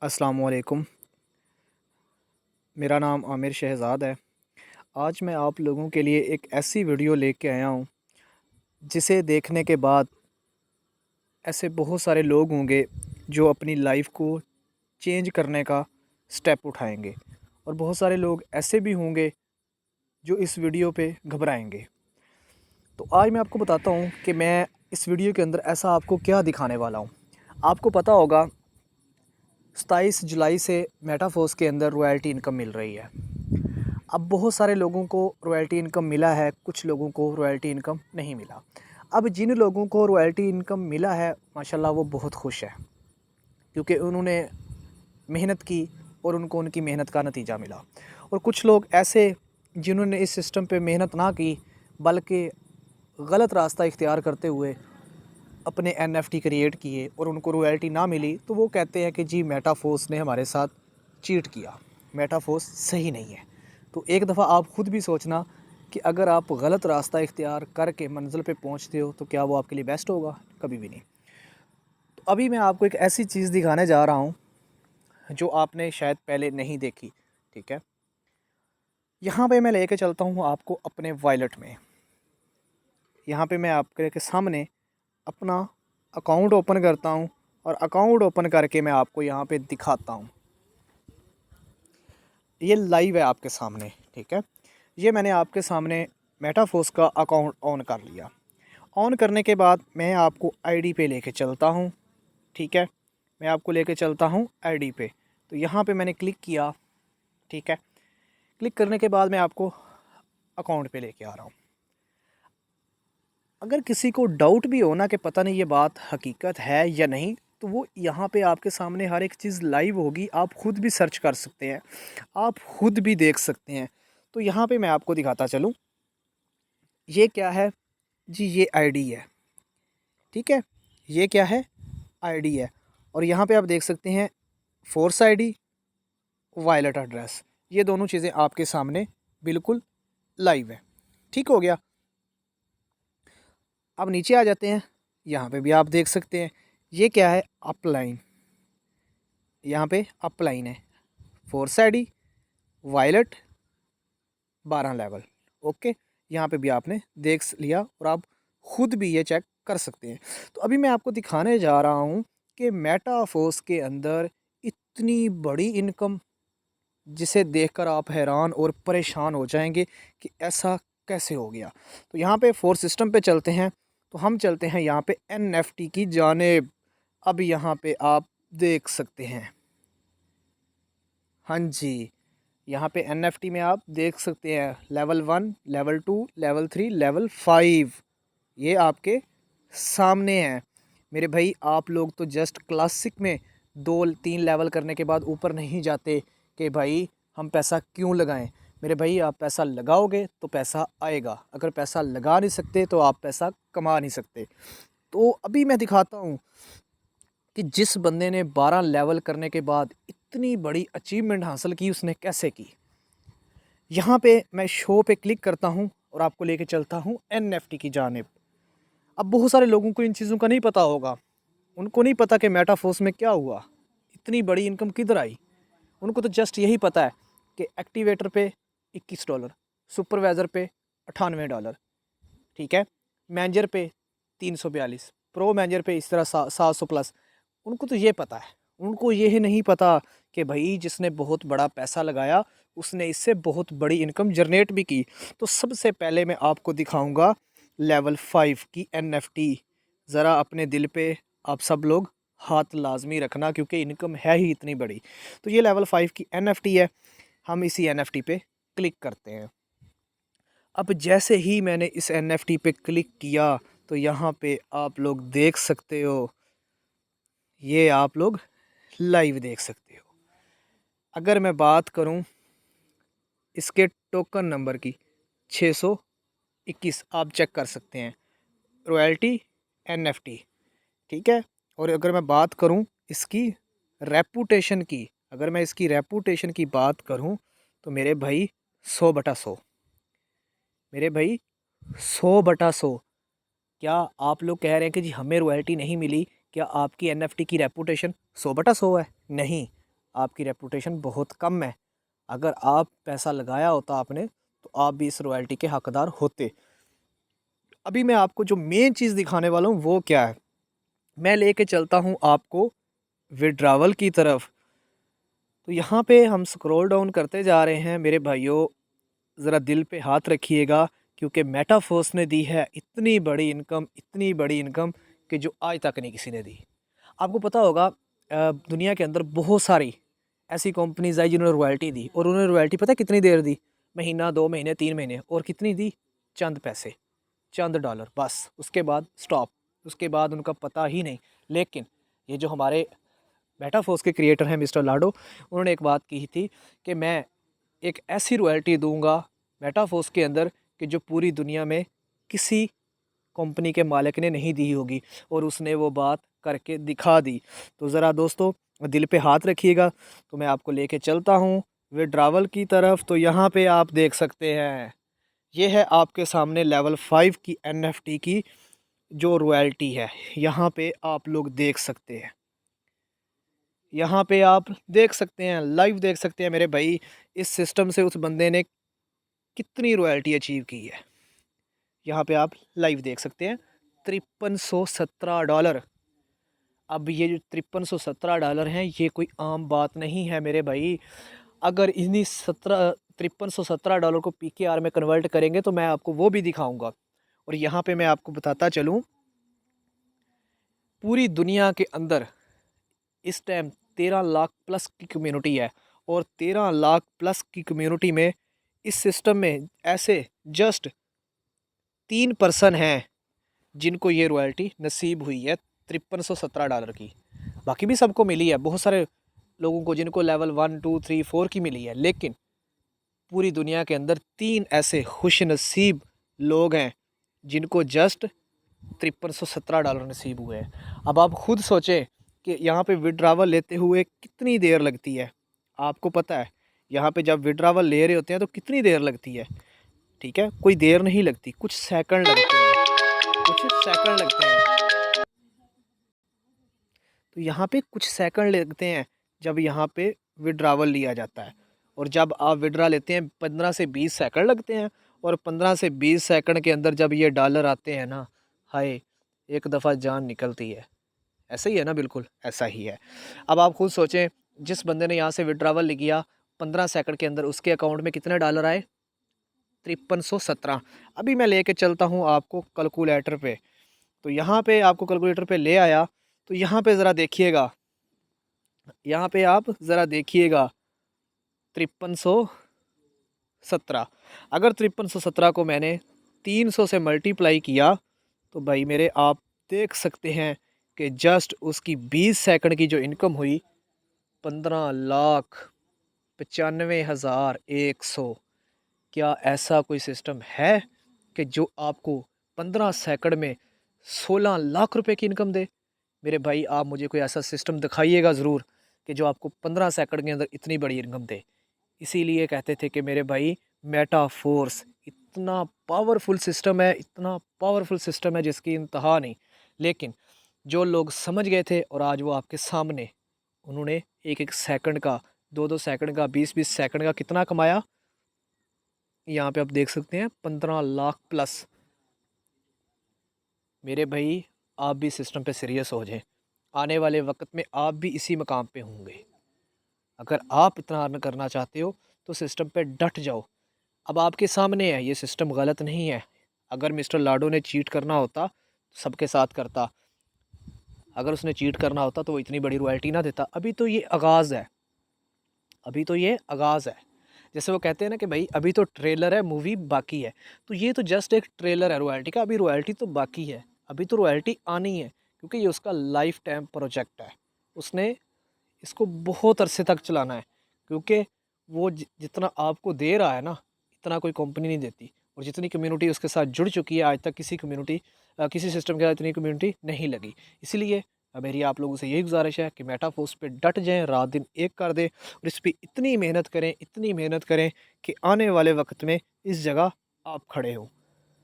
अस्सलामुअलैकुम। मेरा नाम आमिर शहज़ाद है। आज मैं आप लोगों के लिए एक ऐसी वीडियो लेके आया हूँ जिसे देखने के बाद ऐसे बहुत सारे लोग होंगे जो अपनी लाइफ को चेंज करने का स्टेप उठाएंगे और बहुत सारे लोग ऐसे भी होंगे जो इस वीडियो पे घबराएंगे। तो आज मैं आपको बताता हूँ कि मैं इस वीडियो के अंदर ऐसा आपको क्या दिखाने वाला हूँ। आपको पता होगा 27 जुलाई से मेटाफोर्स के अंदर रॉयल्टी इनकम मिल रही है। अब बहुत सारे लोगों को रॉयल्टी इनकम मिला है, कुछ लोगों को रॉयल्टी इनकम नहीं मिला। अब जिन लोगों को रॉयल्टी इनकम मिला है माशाल्लाह वो बहुत खुश है, क्योंकि उन्होंने मेहनत की और उनको उनकी मेहनत का नतीजा मिला। और कुछ लोग ऐसे जिन्होंने इस सिस्टम पे मेहनत ना की बल्कि गलत रास्ता इख्तियार करते हुए अपने एनएफटी क्रिएट किए और उनको रॉयल्टी ना मिली, तो वो कहते हैं कि जी मेटाफोर्स ने हमारे साथ चीट किया, मेटाफोर्स सही नहीं है। तो एक दफ़ा आप ख़ुद भी सोचना कि अगर आप गलत रास्ता इख्तियार करके मंजिल पे पहुंचते हो तो क्या वो आपके लिए बेस्ट होगा? कभी भी नहीं। तो अभी मैं आपको एक ऐसी चीज़ दिखाने जा रहा हूँ जो आपने शायद पहले नहीं देखी। ठीक है, यहाँ पे मैं लेके चलता हूँ आपको अपने वॉलेट में। यहाँ पे मैं आपके सामने अपना अकाउंट ओपन करता हूँ और अकाउंट ओपन करके मैं आपको यहाँ पे दिखाता हूँ। ये लाइव है आपके सामने। ठीक है, ये मैंने आपके सामने मेटाफोर्स का अकाउंट ऑन कर लिया। ऑन करने के बाद मैं आपको आईडी पे लेके चलता हूँ। ठीक है, मैं आपको लेके चलता हूँ आईडी पे। तो यहाँ पे मैंने क्लिक किया। ठीक है, क्लिक करने के बाद मैं आपको अकाउंट पे लेके आ रहा हूँ। अगर किसी को डाउट भी हो ना कि पता नहीं ये बात हकीकत है या नहीं, तो वो यहाँ पे आपके सामने हर एक चीज़ लाइव होगी। आप ख़ुद भी सर्च कर सकते हैं, आप ख़ुद भी देख सकते हैं। तो यहाँ पे मैं आपको दिखाता चलूँ, ये क्या है जी? ये आईडी है। ठीक है, ये क्या है? आईडी है। और यहाँ पे आप देख सकते हैं फोर्स आईडी, वॉलेट एड्रेस, ये दोनों चीज़ें आपके सामने बिल्कुल लाइव है। ठीक हो गया। अब नीचे आ जाते हैं, यहाँ पे भी आप देख सकते हैं ये क्या है? अपलाइन। यहाँ पे अपलाइन है, force ID, wallet, 12 level. Okay, यहाँ पे भी आपने देख लिया और आप ख़ुद भी ये चेक कर सकते हैं। तो अभी मैं आपको दिखाने जा रहा हूँ कि मेटाफोर्स के अंदर इतनी बड़ी इनकम जिसे देखकर आप हैरान और परेशान हो जाएंगे कि ऐसा कैसे हो गया। तो यहाँ पे फोर्स सिस्टम पे चलते हैं। तो हम चलते हैं यहाँ पे एनएफटी की जानेब। अब यहाँ पे आप देख सकते हैं, हाँ जी, यहाँ पे एनएफटी में आप देख सकते हैं लेवल 1, लेवल 2, लेवल 3, लेवल 5, ये आपके सामने हैं। मेरे भाई आप लोग तो जस्ट क्लासिक में 2-3 लेवल करने के बाद ऊपर नहीं जाते कि भाई हम पैसा क्यों लगाएं। मेरे भाई आप पैसा लगाओगे तो पैसा आएगा, अगर पैसा लगा नहीं सकते तो आप पैसा कमा नहीं सकते। तो अभी मैं दिखाता हूँ कि जिस बंदे ने 12 लेवल करने के बाद इतनी बड़ी अचीवमेंट हासिल की उसने कैसे की। यहाँ पे मैं शो पे क्लिक करता हूँ और आपको लेके चलता हूँ एनएफटी की जानिब। अब बहुत सारे लोगों को इन चीज़ों का नहीं पता होगा, उनको नहीं पता कि मेटाफोर्स में क्या हुआ, इतनी बड़ी इनकम किधर आई। उनको तो जस्ट यही पता है कि एक्टिवेटर पे $21, सुपरवाइज़र पे $98, ठीक है, मैनेजर पे 342, प्रो मैनेजर पे इस तरह 700 प्लस। उनको तो ये पता है, उनको ये नहीं पता कि भाई जिसने बहुत बड़ा पैसा लगाया उसने इससे बहुत बड़ी इनकम जनरेट भी की। तो सबसे पहले मैं आपको दिखाऊंगा लेवल 5 की एनएफटी। ज़रा अपने दिल पे आप सब लोग हाथ लाजमी रखना, क्योंकि इनकम है ही इतनी बड़ी। तो ये लेवल 5 की एनएफटी है। हम इसी एनएफटी पे क्लिक करते हैं। अब जैसे ही मैंने इस एनएफटी पे क्लिक किया तो यहाँ पे आप लोग देख सकते हो, ये आप लोग लाइव देख सकते हो। अगर मैं बात करूँ इसके टोकन नंबर की, 621 आप चेक कर सकते हैं, रॉयल्टी एनएफटी। ठीक है, और अगर मैं बात करूं इसकी रेपुटेशन की, अगर मैं इसकी रेपुटेशन की बात करूं तो मेरे भाई 100/100, मेरे भाई 100/100। क्या आप लोग कह रहे हैं कि जी हमें रॉयल्टी नहीं मिली, क्या आपकी एनएफटी की रेपुटेशन 100/100 है? नहीं, आपकी रेपुटेशन बहुत कम है। अगर आप पैसा लगाया होता आपने, तो आप भी इस रॉयल्टी के हकदार होते। अभी मैं आपको जो मेन चीज़ दिखाने वाला हूँ वो क्या है, मैं लेके चलता हूँ आपको विड्रावल की तरफ। तो यहाँ पे हम स्क्रॉल डाउन करते जा रहे हैं मेरे भाइयों, ज़रा दिल पे हाथ रखिएगा, क्योंकि मेटाफोर्स ने दी है इतनी बड़ी इनकम, इतनी बड़ी इनकम कि जो आज तक नहीं किसी ने दी। आपको पता होगा दुनिया के अंदर बहुत सारी ऐसी कंपनीज आई जिन्होंने रॉयल्टी दी, और उन्होंने रॉयल्टी पता है कितनी देर दी? महीना, 2 महीने, 3 महीने, और कितनी दी? चंद पैसे, चंद डॉलर, बस। उसके बाद स्टॉप, उसके बाद उनका पता ही नहीं। लेकिन ये जो हमारे मेटाफोर्स के क्रिएटर हैं मिस्टर लाडो, उन्होंने एक बात की थी कि मैं एक ऐसी रॉयल्टी दूंगा मेटाफोर्स के अंदर कि जो पूरी दुनिया में किसी कंपनी के मालिक ने नहीं दी होगी, और उसने वो बात करके दिखा दी। तो ज़रा दोस्तों दिल पे हाथ रखिएगा। तो मैं आपको लेके चलता हूँ विड्रावल की तरफ। तो यहाँ पे आप देख सकते हैं, ये है आपके सामने लेवल 5 की NFT की जो रॉयल्टी है। यहाँ पे आप लोग देख सकते हैं, यहाँ पे आप देख सकते हैं, लाइव देख सकते हैं मेरे भाई, इस सिस्टम से उस बंदे ने कितनी रॉयल्टी अचीव की है। यहाँ पे आप लाइव देख सकते हैं, $5317। अब ये जो $5317 हैं, ये कोई आम बात नहीं है मेरे भाई। अगर इन्हीं 5317 को PKR में कन्वर्ट करेंगे तो मैं आपको वो भी दिखाऊंगा। और यहाँ पे मैं आपको बताता चलूँ, पूरी दुनिया के अंदर इस टाइम 13 लाख प्लस की कम्युनिटी है, और 13 लाख प्लस की कम्युनिटी में इस सिस्टम में ऐसे जस्ट 3% हैं जिनको ये रॉयल्टी नसीब हुई है $5317 की। बाकी भी सबको मिली है, बहुत सारे लोगों को जिनको लेवल 1, 2, 3, 4 की मिली है, लेकिन पूरी दुनिया के अंदर 3 ऐसे खुश नसीब लोग हैं जिनको जस्ट $5317 नसीब हुए हैं। अब आप खुद सोचें कि यहाँ पे विड्रावल लेते हुए कितनी देर लगती है। आपको पता है यहाँ पे जब विड्रावल ले रहे होते हैं तो कितनी देर लगती है? ठीक है, कोई देर नहीं लगती, कुछ सेकंड लगते हैं, कुछ सेकंड लगते हैं। तो यहाँ पे कुछ सेकंड लगते हैं जब यहाँ पे विड्रावल लिया जाता है, और जब आप विड्रा लेते हैं 15 से 20 सेकंड लगते हैं। और 15 से 20 सेकंड के अंदर जब ये डॉलर आते हैं ना, हाय, एक दफ़ा जान निकलती है। ऐसा ही है ना? बिल्कुल ऐसा ही है। अब आप खुद सोचें, जिस बंदे ने यहाँ से विड्रावल किया 15 सेकंड के अंदर, उसके अकाउंट में कितने डॉलर आए? 5317। अभी मैं लेके चलता हूँ आपको कैलकुलेटर पे। तो यहाँ पे आपको कैलकुलेटर पे ले आया, तो यहाँ पे ज़रा देखिएगा, यहाँ पे आप ज़रा देखिएगा 5317। अगर 5317 को मैंने 300 से मल्टीप्लाई किया, तो भाई मेरे आप देख सकते हैं कि जस्ट उसकी 20 सेकंड की जो इनकम हुई 15,95,100। क्या ऐसा कोई सिस्टम है कि जो आपको 15 सेकंड में 16 लाख रुपए की इनकम दे? मेरे भाई आप मुझे कोई ऐसा सिस्टम दिखाइएगा ज़रूर कि जो आपको 15 सेकंड के अंदर इतनी बड़ी इनकम दे। इसीलिए कहते थे कि मेरे भाई मेटाफोर्स इतना पावरफुल सिस्टम है, इतना पावरफुल सिस्टम है जिसकी इंतहा नहीं। लेकिन जो लोग समझ गए थे और आज वो आपके सामने, उन्होंने एक एक सेकंड का, 2-2 सेकंड का, 20-20 सेकंड का कितना कमाया। यहाँ पे आप देख सकते हैं 15 लाख प्लस। मेरे भाई आप भी सिस्टम पे सीरियस हो जाएं, आने वाले वक्त में आप भी इसी मकाम पे होंगे। अगर आप इतना अर्न करना चाहते हो तो सिस्टम पे डट जाओ। अब आपके सामने है, ये सिस्टम गलत नहीं है। अगर मिस्टर लाडो ने चीट करना होता तो सबके साथ करता। अगर उसने चीट करना होता तो वो इतनी बड़ी रॉयल्टी ना देता। अभी तो ये आगाज़ है, अभी तो ये आगाज़ है। जैसे वो कहते हैं ना कि भाई अभी तो ट्रेलर है, मूवी बाकी है। तो ये तो जस्ट एक ट्रेलर है रॉयल्टी का, अभी रॉयल्टी तो बाकी है, अभी तो रॉयल्टी आनी है, क्योंकि ये उसका लाइफ टाइम प्रोजेक्ट है। उसने इसको बहुत अरसे तक चलाना है, क्योंकि वो जितना आपको दे रहा है ना, इतना कोई कंपनी नहीं देती। और जितनी कम्युनिटी उसके साथ जुड़ चुकी है, आज तक किसी सिस्टम के साथ इतनी कम्युनिटी नहीं लगी। इसीलिए मेरी आप लोगों से यही गुजारिश है कि मेटाफोर्स पे डट जाएं, रात दिन एक कर दें, और इस पर इतनी मेहनत करें, इतनी मेहनत करें कि आने वाले वक्त में इस जगह आप खड़े हो।